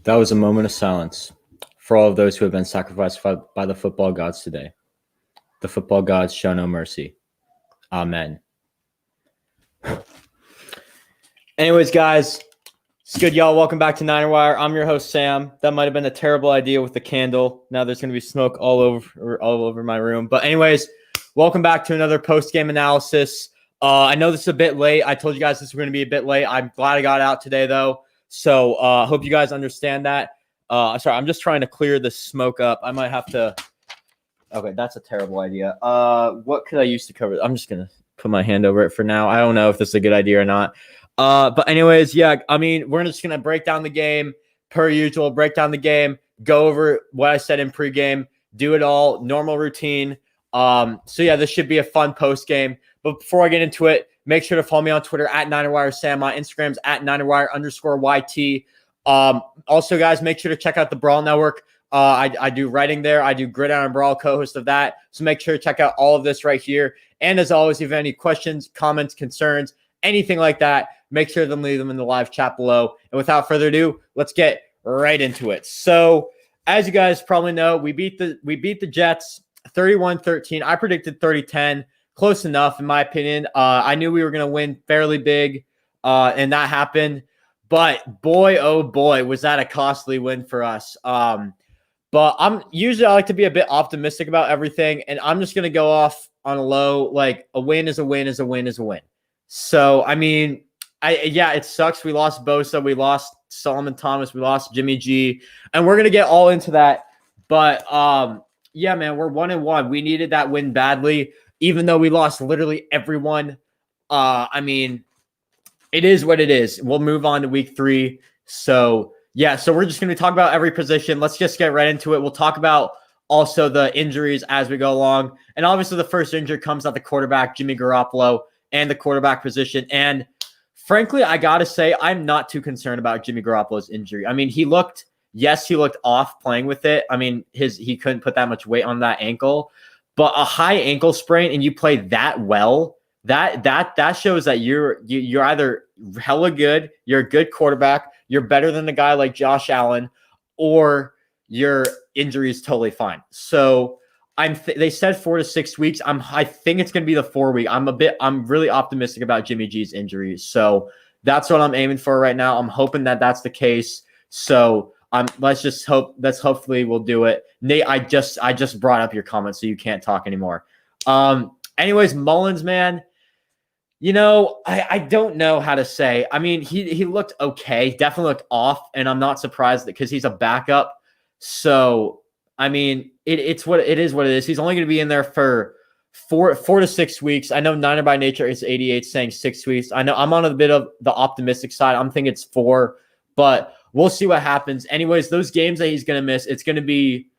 That was a moment of silence for all of those who have been sacrificed by the football gods today. The football gods show no mercy. Amen. Anyways, guys, it's good, y'all. Welcome back to Niner Wire. I'm your host, Sam. That might have been a terrible idea with the candle. Now there's going to be smoke all over my room. But anyways, welcome back to another post-game analysis. I know this is a bit late. I told you guys this was going to be a bit late. I'm glad I got out today, though. So hope you guys understand that. Sorry, I'm just trying to clear the smoke up. I might have to. Okay, that's a terrible idea. What could I use to cover it? I'm just going to put my hand over it for now. I don't know if this is a good idea or not. But anyways, yeah, I mean, we're just going to break down the game per usual, break down the game, go over what I said in pregame, do it all, normal routine. So yeah, this should be a fun post game. But before I get into it, make sure to follow me on Twitter at NinerWireSam. My Instagram's at NinerWire_YT. Also, guys, make sure to check out the Brawl Network. I do writing there. I do Gridiron Brawl, co-host of that. So make sure to check out all of this right here. And as always, if you have any questions, comments, concerns, anything like that, make sure to leave them in the live chat below. And without further ado, let's get right into it. So as you guys probably know, we beat the Jets 31-13. I predicted 30-10. Close enough, in my opinion. I knew we were going to win fairly big, and that happened. But boy, oh boy, was that a costly win for us. But I like to be a bit optimistic about everything, and I'm just going to go off on a low. Like, a win is a win is a win is a win. So, I mean, it sucks. We lost Bosa. We lost Solomon Thomas. We lost Jimmy G. And we're going to get all into that. But, yeah, man, we're 1-1. We needed that win badly, even though we lost literally everyone. I mean, it is what it is. We'll move on to week 3. So, yeah, so we're just going to talk about every position. Let's just get right into it. We'll talk about also the injuries as we go along. And obviously the first injury comes at the quarterback, Jimmy Garoppolo, and the quarterback position. And frankly, I got to say, I'm not too concerned about Jimmy Garoppolo's injury. I mean, he looked off playing with it. I mean, he couldn't put that much weight on that ankle. But a high ankle sprain and you play that well, that shows that you're either hella good, you're a good quarterback, you're better than a guy like Josh Allen, or your injury is totally fine. So they said 4 to 6 weeks. I think it's going to be the 4 week. I'm really optimistic about Jimmy G's injuries. So that's what I'm aiming for right now. I'm hoping that that's the case. So hopefully we'll do it. Nate, I just brought up your comment, so you can't talk anymore. Anyways, Mullins, man, I don't know how to say. I mean, he looked okay, definitely looked off, and I'm not surprised because he's a backup. So, I mean, it is what it is. He's only going to be in there for 4 to 6 weeks. I know Niner by Nature is 88 saying 6 weeks. I know I'm on a bit of the optimistic side. I'm thinking it's 4, but we'll see what happens. Anyways, those games that he's going to miss, it's going to be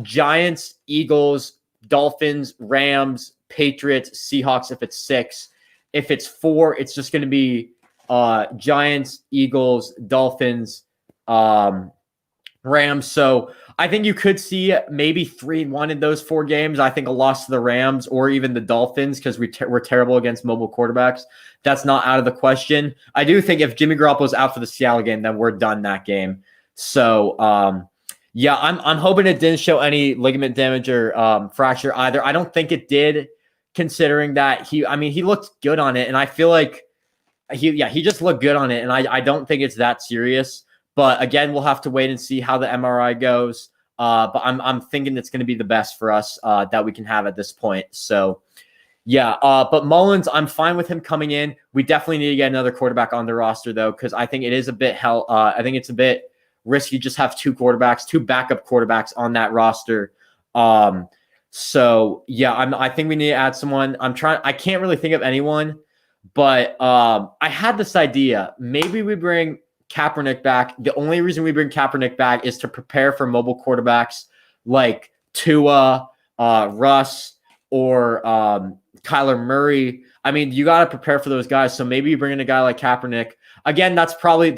Giants, Eagles, Dolphins, Rams, Patriots, Seahawks if it's 6. If it's 4, it's just going to be Giants, Eagles, Dolphins, Rams. So I think you could see maybe 3-1 in those 4 games. I think a loss to the Rams or even the Dolphins because we're terrible against mobile quarterbacks. That's not out of the question. I do think if Jimmy Garoppolo's out for the Seattle game, then we're done that game. So, yeah, I'm hoping it didn't show any ligament damage or fracture either. I don't think it did, considering that he looked good on it, and I feel like he just looked good on it, and I don't think it's that serious. But again, we'll have to wait and see how the MRI goes. But I'm thinking it's going to be the best for us that we can have at this point. So, yeah. But Mullins, I'm fine with him coming in. We definitely need to get another quarterback on the roster, though, because I think it is a bit I think it's a bit risky. Just have 2 backup quarterbacks on that roster. So yeah, I think we need to add someone. I can't really think of anyone, but I had this idea. Maybe we bring Kaepernick back. The only reason we bring Kaepernick back is to prepare for mobile quarterbacks like Tua, Russ, or Kyler Murray. I mean, you got to prepare for those guys. So maybe you bring in a guy like Kaepernick. Again, that's probably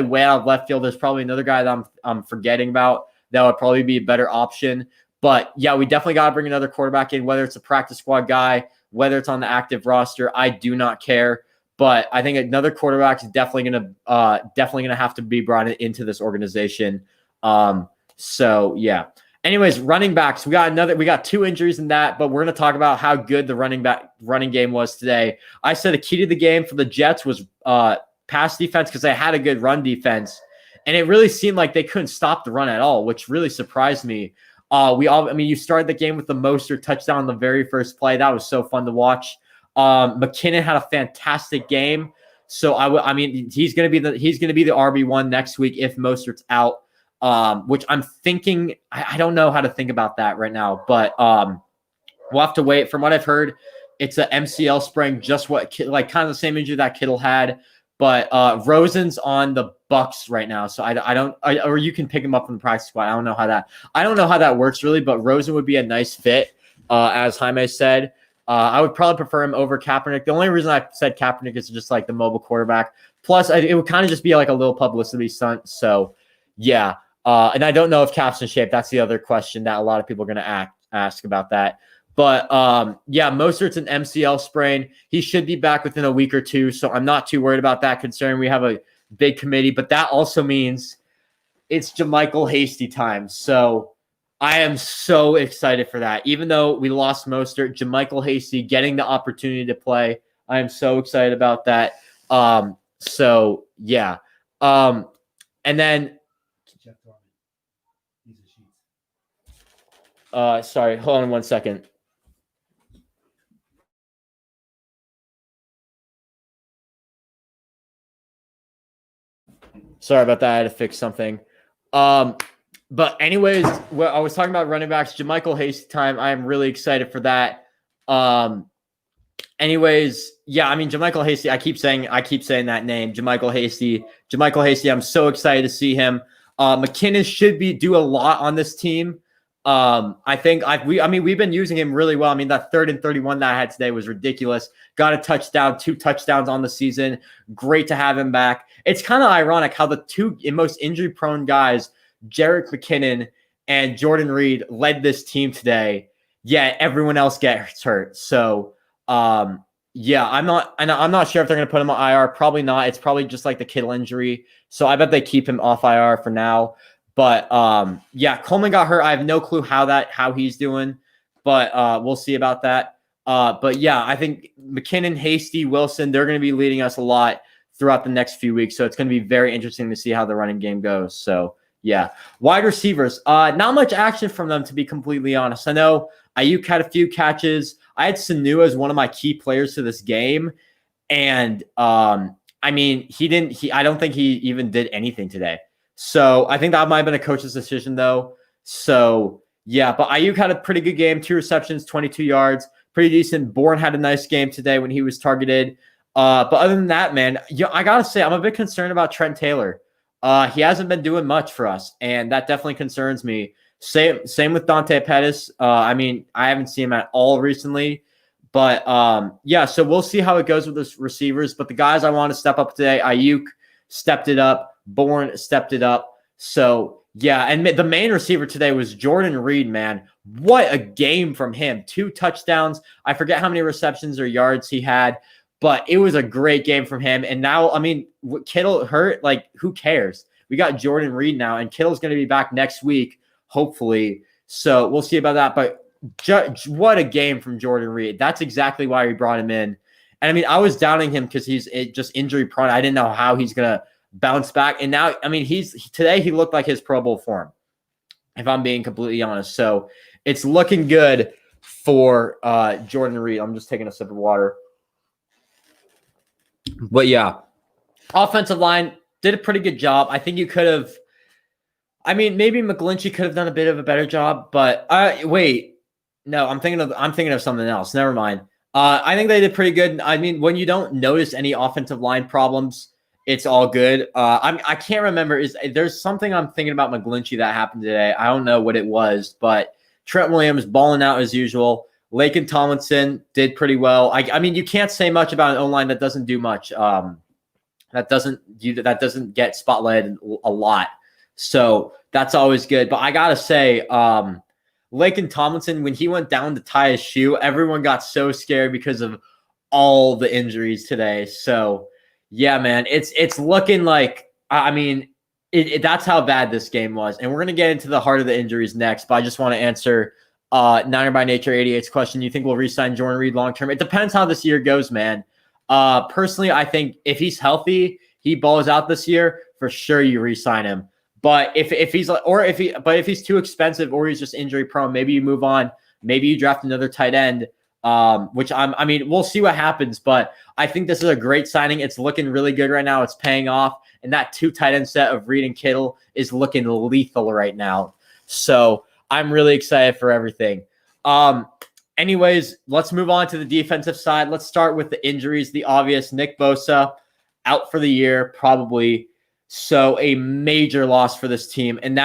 way out of left field. There's probably another guy that I'm forgetting about that would probably be a better option. But yeah, we definitely got to bring another quarterback in, whether it's a practice squad guy, whether it's on the active roster. I do not care. but I think another quarterback is definitely gonna have to be brought into this organization. So yeah. Anyways, running backs, we got 2 injuries in that, but we're gonna talk about how good the running game was today. I said the key to the game for the Jets was pass defense because they had a good run defense, and it really seemed like they couldn't stop the run at all, which really surprised me. You started the game with the Mostert touchdown on the very first play. That was so fun to watch. McKinnon had a fantastic game, so he's gonna be the RB1 next week if Mostert's out. Which I'm thinking, I don't know how to think about that right now, but we'll have to wait. From what I've heard, it's an MCL sprain, just kind of the same injury that Kittle had. But Rosen's on the Bucks right now, so or you can pick him up from the practice squad. I don't know how that works really, but Rosen would be a nice fit, as Jaime said. I would probably prefer him over Kaepernick. The only reason I said Kaepernick is just like the mobile quarterback. Plus, it would kind of just be like a little publicity stunt. So, yeah. And I don't know if Cap's in shape. That's the other question that a lot of people are going to ask about that. But, Mostert's an MCL sprain. He should be back within a week or two, so I'm not too worried about that considering we have a big committee. But that also means it's JaMycal Hasty time. So I am so excited for that. Even though we lost Mostert, JaMycal Hasty getting the opportunity to play, I am so excited about that. So, yeah. And then sorry, hold on 1 second. Sorry about that. I had to fix something. But anyways, I was talking about running backs, JaMycal Hasty time. I am really excited for that. Anyways, yeah, JaMycal Hasty, I keep saying that name, JaMycal Hasty. I'm so excited to see him. McKinnon should do a lot on this team. I think we've been using him really well. That 3rd and 31 that I had today was ridiculous. Got a touchdown, 2 touchdowns on the season. Great to have him back. It's kind of ironic how the 2 most injury-prone guys, Jerick McKinnon and Jordan Reed, led this team today. Yet everyone else gets hurt. So, I'm not sure if they're going to put him on IR. Probably not. It's probably just like the Kittle injury. So I bet they keep him off IR for now. But Coleman got hurt. I have no clue how he's doing, but we'll see about that. But yeah, I think McKinnon, Hasty, Wilson, they're going to be leading us a lot throughout the next few weeks. So it's going to be very interesting to see how the running game goes. So yeah, wide receivers, not much action from them, to be completely honest. I know Ayuk had a few catches. I had Sanu as one of my key players to this game, and I don't think he even did anything today. So I think that might have been a coach's decision, though. So, yeah, but Ayuk had a pretty good game, 2 receptions, 22 yards, pretty decent. Bourne had a nice game today when he was targeted. But other than that, man, I got to say, I'm a bit concerned about Trent Taylor. He hasn't been doing much for us, and that definitely concerns me. Same with Dante Pettis. I haven't seen him at all recently. But, so we'll see how it goes with the receivers. But the guys I want to step up today, Ayuk stepped it up. Bourne stepped it up. So, yeah, and the main receiver today was Jordan Reed, man. What a game from him. 2 touchdowns. I forget how many receptions or yards he had, but it was a great game from him. And now, Kittle hurt. Who cares? We got Jordan Reed now, and Kittle's going to be back next week, hopefully. So we'll see about that. But what a game from Jordan Reed. That's exactly why we brought him in. And, I was doubting him because he's just injury prone. I didn't know how he's going to bounce back. And now, today he looked like his Pro Bowl form, if I'm being completely honest. So it's looking good for Jordan Reed. I'm just taking a sip of water. But yeah, offensive line did a pretty good job. I think you could have, maybe McGlinchey could have done a bit of a better job, but wait, no, I'm thinking of something else. Never mind. I think they did pretty good. When you don't notice any offensive line problems, it's all good. I can't remember. There's something I'm thinking about McGlinchey that happened today. I don't know what it was, but Trent Williams balling out as usual. Laken Tomlinson did pretty well. You can't say much about an O-line that doesn't do much. That doesn't get spotlighted a lot. So that's always good. But I gotta say, Laken Tomlinson, when he went down to tie his shoe, everyone got so scared because of all the injuries today. So yeah, man, it's looking like that's how bad this game was. And we're gonna get into the heart of the injuries next, but I just want to answer Niner by Nature 88's question. You think we'll re-sign Jordan Reed long term? It depends how this year goes, man. Personally, I think if he's healthy, he balls out this year, for sure you re-sign him. But if he's too expensive or he's just injury prone, maybe you move on. Maybe you draft another tight end. We'll see what happens, but I think this is a great signing. It's looking really good right now. It's paying off. And that 2 tight end set of Reed and Kittle is looking lethal right now. So I'm really excited for everything. Anyways, let's move on to the defensive side. Let's start with the injuries. The obvious, Nick Bosa out for the year, probably. So a major loss for this team. And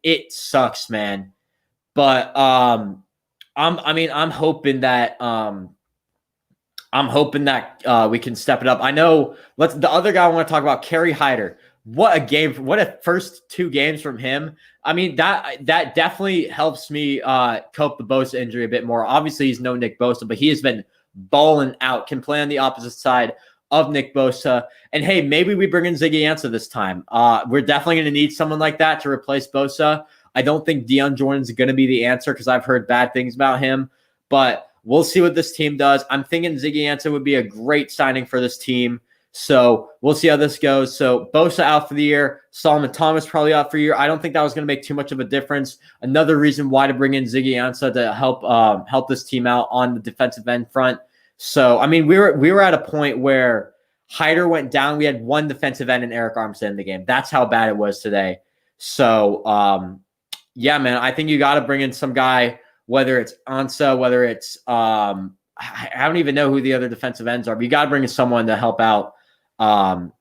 it sucks, man. But I'm hoping that we can step it up. I know. The other guy I want to talk about, Kerry Hyder. What a game! What a first 2 games from him. That definitely helps me cope the Bosa injury a bit more. Obviously, he's no Nick Bosa, but he has been balling out. Can play on the opposite side of Nick Bosa. And hey, maybe we bring in Ziggy Ansah this time. We're definitely going to need someone like that to replace Bosa. I don't think Deion Jordan's going to be the answer because I've heard bad things about him. But we'll see what this team does. I'm thinking Ziggy Ansah would be a great signing for this team. So we'll see how this goes. So Bosa out for the year. Solomon Thomas probably out for a year. I don't think that was going to make too much of a difference. Another reason why to bring in Ziggy Ansah to help this team out on the defensive end front. So, we were at a point where Hyder went down. We had 1 defensive end and Eric Armstead in the game. That's how bad it was today. So, yeah, man, I think you got to bring in some guy, whether it's Ansah, whether it's I don't even know who the other defensive ends are, but you got to bring in someone to help out the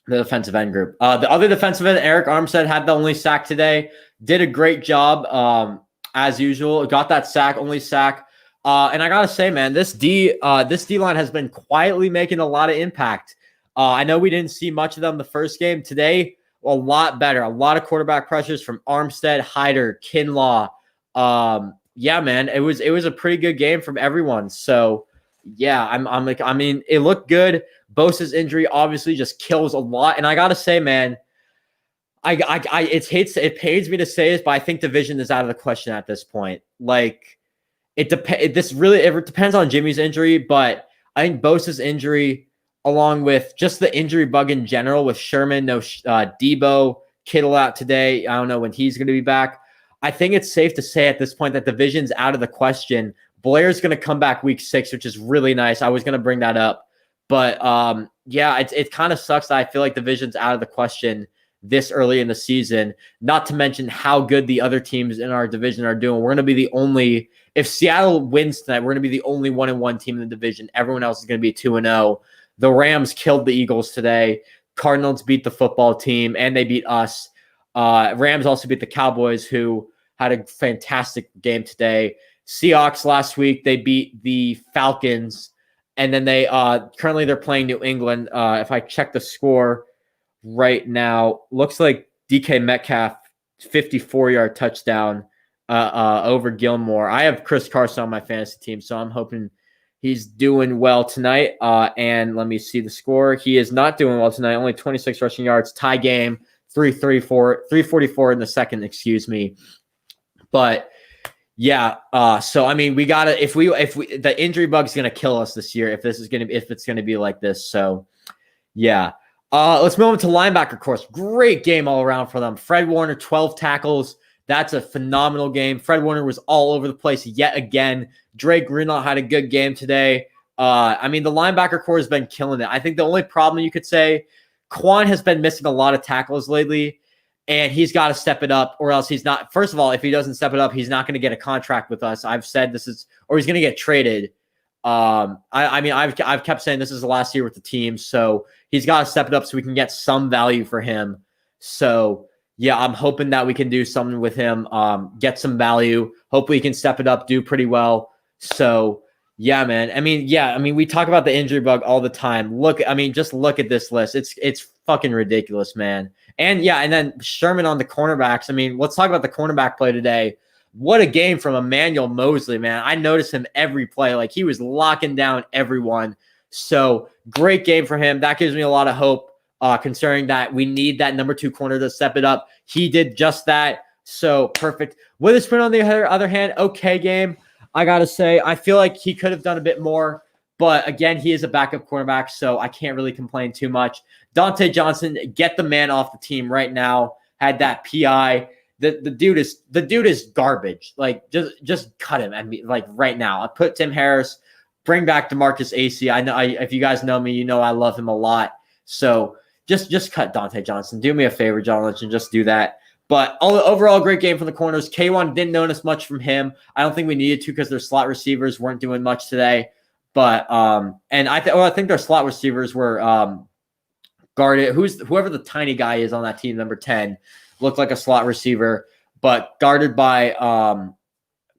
defensive end group. The other defensive end, Eric Armstead, had the only sack today. Did a great job as usual. Got that sack, only sack. And I gotta say, man, this D line has been quietly making a lot of impact. I know we didn't see much of them the first game. Today, a lot better. A lot of quarterback pressures from Armstead, Hyder, Kinlaw. Yeah, man, it was a pretty good game from everyone. So yeah, it looked good. Bosa's injury obviously just kills a lot. And I gotta say, man, it pains me to say this, but I think division is out of the question at this point. Like, it depends on Jimmy's injury, but I think Bosa's injury, along with just the injury bug in general with Sherman, Debo, Kittle out today. I don't know when he's going to be back. I think it's safe to say at this point that division's out of the question. Blair's going to come back week 6, which is really nice. I was going to bring that up. But yeah, it kind of sucks that I feel like division's out of the question this early in the season, not to mention how good the other teams in our division are doing. We're going to be the only, if Seattle wins tonight, we're going to be the only 1-1 team in the division. Everyone else is going to be 2-0. The Rams killed the Eagles today. Cardinals beat the football team, and they beat us. Rams also beat the Cowboys, who had a fantastic game today. Seahawks last week, they beat the Falcons, and then currently they're playing New England. If I check the score right now, looks like DK Metcalf 54-yard touchdown over Gilmore. I have Chris Carson on my fantasy team, so I'm hoping he's doing well tonight. And let me see the score. He is not doing well tonight. Only 26 rushing yards. Tie game. 344 in the second. Excuse me. But yeah. So we gotta. If the injury bug's gonna kill us this year. If it's gonna be like this. So yeah. Let's move on to linebacker course. Great game all around for them. Fred Warner, 12 tackles. That's a phenomenal game. Fred Warner was all over the place yet again. Drake Greenlaw had a good game today. The linebacker core has been killing it. I think the only problem you could say, Quan has been missing a lot of tackles lately, and he's got to step it up, or else he's not. First of all, if he doesn't step it up, he's not going to get a contract with us. I've said or he's going to get traded. I've kept saying this is the last year with the team, so he's got to step it up so we can get some value for him. So yeah, I'm hoping that we can do something with him, get some value. Hopefully he can step it up, do pretty well. So yeah, man. We talk about the injury bug all the time. Just look at this list. It's fucking ridiculous, man. And yeah, and then Sherman on the cornerbacks. Let's talk about the cornerback play today. what a game from Emmanuel Mosley, man. I noticed him every play. Like, he was locking down everyone. So great game for him. That gives me a lot of hope, concerning that we need that number 2 corner to step it up. He did just that. So perfect. Witherspoon, on the other hand, okay game. I got to say, I feel like he could have done a bit more. But again, he is a backup cornerback, so I can't really complain too much. Dante Johnson, get the man off the team right now. Had that PI. The dude is garbage. Like, just cut him. I mean, like, right now. I put Tim Harris. Bring back DeMarcus AC. I know. If you guys know me, you know I love him a lot. So just cut Dante Johnson. Do me a favor, John Lynch, and just do that. But overall, great game from the corners. K1 didn't notice much from him. I don't think we needed to because their slot receivers weren't doing much today. But and I think their slot receivers were guarded. Whoever the tiny guy is on that team, number 10, looked like a slot receiver, but guarded by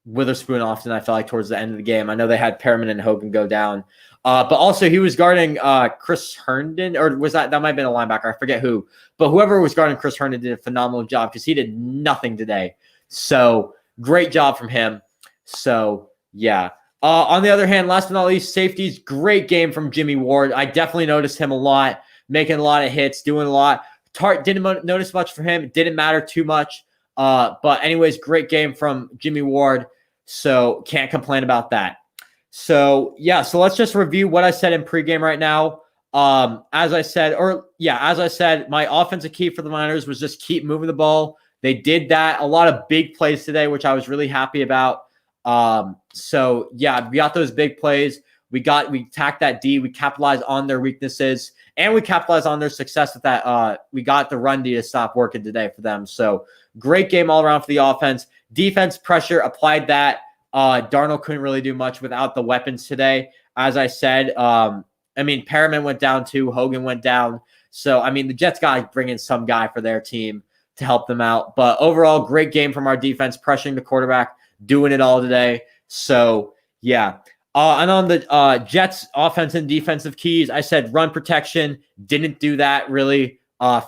Witherspoon often, I felt like, towards the end of the game. I know they had Perriman and Hogan go down. But also he was guarding Chris Herndon, or was that might have been a linebacker. I forget who. But whoever was guarding Chris Herndon did a phenomenal job because he did nothing today. So great job from him. So, yeah. On the other hand, last but not least, safeties, great game from Jimmy Ward. I definitely noticed him a lot, making a lot of hits, doing a lot. Tart didn't notice much for him. It didn't matter too much. But anyways, great game from Jimmy Ward. So can't complain about that. So, yeah, so let's just review what I said in pregame right now. As I said, my offensive key for the Niners was just keep moving the ball. They did that. A lot of big plays today, which I was really happy about. So yeah, we got those big plays. We attacked that D. We capitalized on their weaknesses, and we capitalized on their success with that. We got the run D to stop working today for them. So great game all around for the offense. Defense pressure, applied that. Darnold couldn't really do much without the weapons today. As I said, Perriman went down too. Hogan went down. So, the Jets got to bring in some guy for their team to help them out. But overall, great game from our defense, pressuring the quarterback, doing it all today. So, yeah. And on the Jets offense and defensive keys, I said run protection, didn't do that really.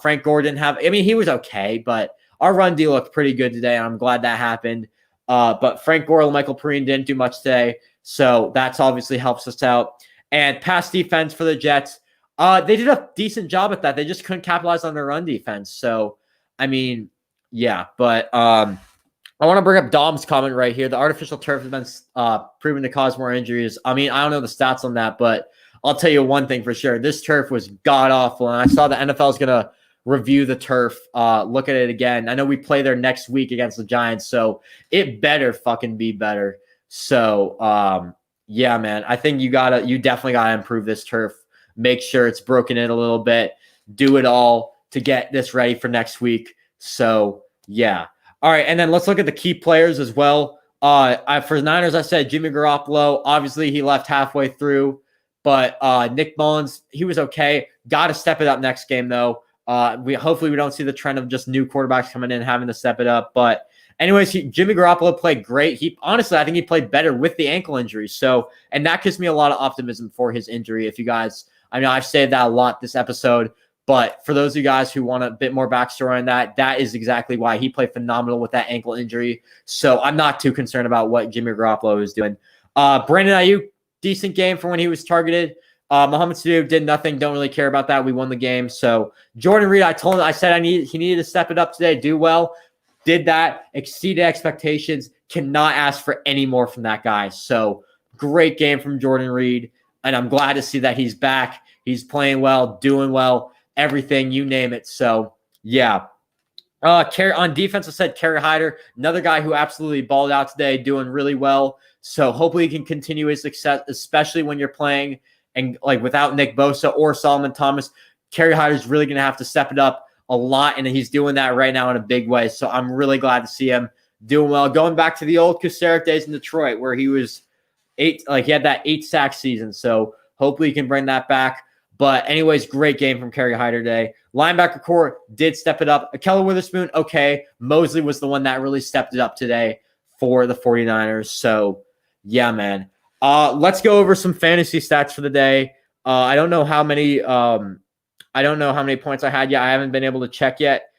Frank Gore didn't have – he was okay, but our run D looked pretty good today, and I'm glad that happened. But Frank Gore and Michael Perine didn't do much today, so that's obviously helps us out. And pass defense for the Jets, they did a decent job at that. They just couldn't capitalize on their run defense. So, yeah. But I want to bring up Dom's comment right here. The artificial turf has been proven to cause more injuries. I don't know the stats on that, but I'll tell you one thing for sure. This turf was god-awful, and I saw the NFL is going to review the turf, look at it again. I know we play there next week against the Giants, so it better fucking be better. So, yeah, man, I think you definitely gotta improve this turf. Make sure it's broken in a little bit. Do it all to get this ready for next week. So, yeah. All right, and then let's look at the key players as well. For the Niners, I said Jimmy Garoppolo. Obviously, he left halfway through, but Nick Mullins, he was okay. Got to step it up next game, though. Hopefully we don't see the trend of just new quarterbacks coming in having to step it up. But anyways, Jimmy Garoppolo played great. I think he played better with the ankle injury. So, and that gives me a lot of optimism for his injury. If you guys, I've said that a lot this episode, but for those of you guys who want a bit more backstory on that, that is exactly why he played phenomenal with that ankle injury. So I'm not too concerned about what Jimmy Garoppolo is doing. Brandon Ayuk, decent game for when he was targeted. Mohamed Sanu did nothing. Don't really care about that. We won the game. So Jordan Reed, I said he needed to step it up today, do well. Did that, exceeded expectations. Cannot ask for any more from that guy. So great game from Jordan Reed, and I'm glad to see that he's back. He's playing well, doing well, everything, you name it. So, yeah. On defense, I said Kerry Hyder, another guy who absolutely balled out today, doing really well. So hopefully he can continue his success, especially when you're playing and without Nick Bosa or Solomon Thomas. Kerry Hyder's really going to have to step it up a lot, and he's doing that right now in a big way. So I'm really glad to see him doing well. Going back to the old Kucera days in Detroit where he was he had that 8-sack season. So hopefully he can bring that back. But anyways, great game from Kerry Hyder today. Linebacker core did step it up. Keller Witherspoon, okay. Mosley was the one that really stepped it up today for the 49ers. So, yeah, man. Let's go over some fantasy stats for the day. I don't know how many points I had yet. I haven't been able to check yet.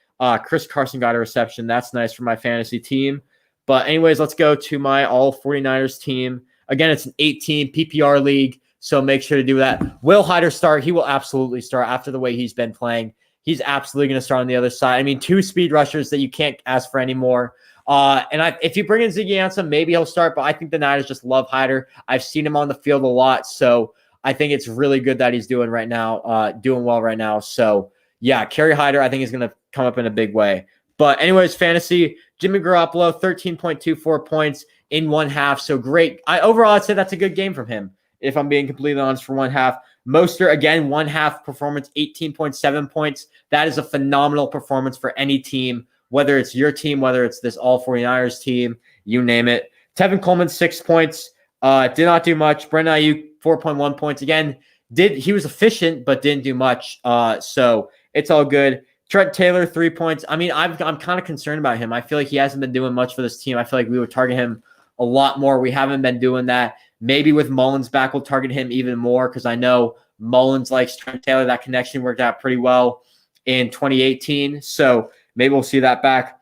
Chris Carson got a reception. That's nice for my fantasy team. But anyways, let's go to my all 49ers team. Again, it's an 8-team PPR league, so make sure to do that. Will Hyder start? He will absolutely start after the way he's been playing. He's absolutely going to start on the other side. I mean, 2 speed rushers that you can't ask for anymore. If you bring in Ziggy Ansah, maybe he'll start, but I think the Niners just love Hyder. I've seen him on the field a lot, so I think it's really good that he's doing well right now. So, yeah, Kerry Hyder, I think, is going to come up in a big way. But anyways, fantasy, Jimmy Garoppolo, 13.24 points in one half. So great. Overall, I'd say that's a good game from him, if I'm being completely honest, for one half. Mostert, again, one half performance, 18.7 points. That is a phenomenal performance for any team, whether it's your team, whether it's this all 49ers team, you name it. Tevin Coleman, 6 points. Did not do much. Brandon Ayuk, 4.1 points. Again, he was efficient, but didn't do much. So it's all good. Trent Taylor, 3 points. I mean, I'm kind of concerned about him. I feel like he hasn't been doing much for this team. I feel like we would target him a lot more. We haven't been doing that. Maybe with Mullins back, we'll target him even more because I know Mullins likes Trent Taylor. That connection worked out pretty well in 2018. So maybe we'll see that back.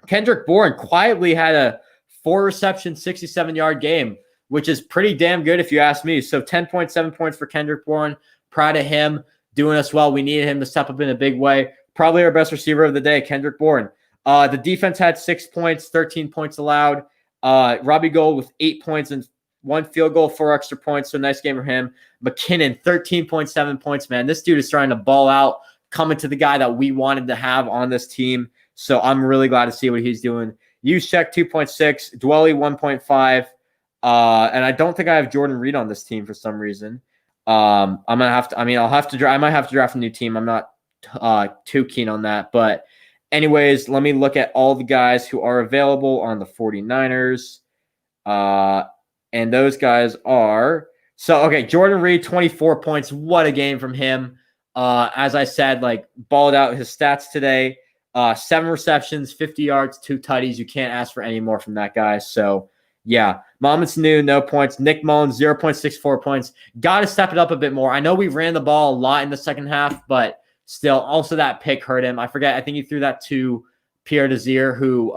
Kendrick Bourne quietly had a 4-reception, 67-yard game, which is pretty damn good if you ask me. So 10.7 points for Kendrick Bourne. Proud of him doing us well. We needed him to step up in a big way. Probably our best receiver of the day, Kendrick Bourne. The defense had 6 points, 13 points allowed. Robbie Gould with 8 points and 1 field goal, 4 extra points. So nice game for him. McKinnon, 13.7 points, man. This dude is trying to ball out, coming to the guy that we wanted to have on this team. So I'm really glad to see what he's doing. Juszczyk, 2.6. Dwelly, 1.5. And I don't think I have Jordan Reed on this team for some reason. I might have to draft a new team. I'm not too keen on that. But anyways, let me look at all the guys who are available on the 49ers. And those guys are Jordan Reed, 24 points. What a game from him. As I said, balled out his stats today. 7 receptions, 50 yards, 2 tutties. You can't ask for any more from that guy. So yeah. Mohamed Sanu, no points. Nick Mullins, 0.64 points. Got to step it up a bit more. I know we ran the ball a lot in the second half, but still, also that pick hurt him. I think he threw that to Pierre Desir, who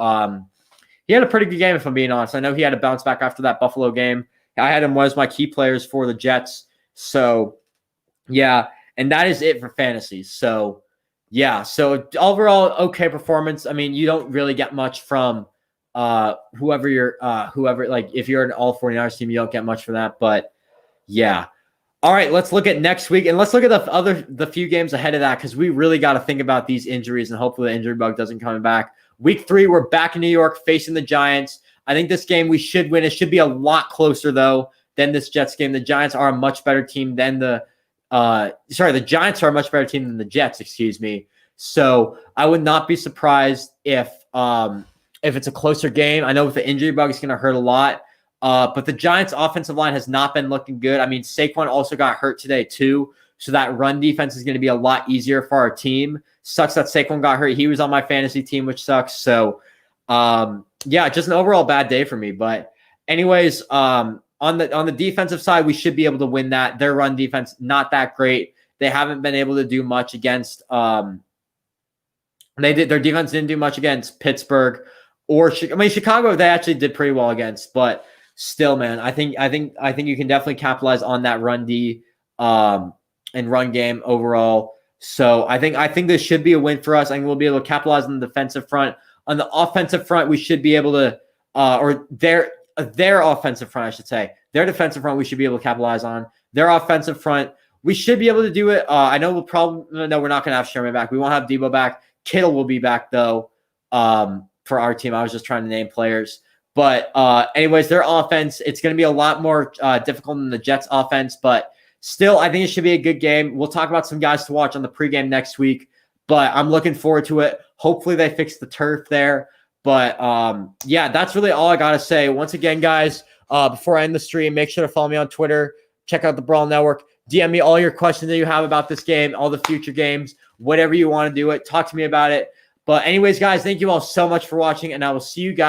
he had a pretty good game, if I'm being honest. I know he had to bounce back after that Buffalo game. I had him as my key players for the Jets. So, yeah, and that is it for fantasy. So, yeah, so overall, okay performance. I mean, you don't really get much from if you're an all 49ers team, you don't get much for that. But, yeah. All right, let's look at next week, and let's look at the few games ahead of that because we really got to think about these injuries, and hopefully the injury bug doesn't come back. Week 3, we're back in New York facing the Giants. I think this game we should win. It should be a lot closer, though, than this Jets game. The Giants are a much better team than the Giants are a much better team than the Jets, excuse me. So I would not be surprised if it's a closer game. I know with the injury bug, it's going to hurt a lot. But the Giants' offensive line has not been looking good. I mean, Saquon also got hurt today, too. So that run defense is going to be a lot easier for our team. Sucks that Saquon got hurt. He was on my fantasy team, which sucks. So, yeah, just an overall bad day for me. But anyways, on the defensive side, we should be able to win that. Their run defense, not that great. They haven't been able to do much against their defense didn't do much against Pittsburgh or Chicago. They actually did pretty well against, but still, man, I think you can definitely capitalize on that run D and run game overall. So I think this should be a win for us. I think we'll be able to capitalize on the defensive front. On the offensive front, we should be able to, or their offensive front, I should say. Their defensive front, we should be able to capitalize on. Their offensive front, we should be able to do it. I know we're not going to have Sherman back. We won't have Debo back. Kittle will be back, though, for our team. I was just trying to name players. But anyways, their offense, it's going to be a lot more difficult than the Jets' offense. But still, I think it should be a good game. We'll talk about some guys to watch on the pregame next week. But I'm looking forward to it. Hopefully they fix the turf there. But, yeah, that's really all I got to say. Once again, guys, before I end the stream, make sure to follow me on Twitter. Check out the Brawl Network. DM me all your questions that you have about this game, all the future games, whatever you want to do it. Talk to me about it. But anyways, guys, thank you all so much for watching, and I will see you guys.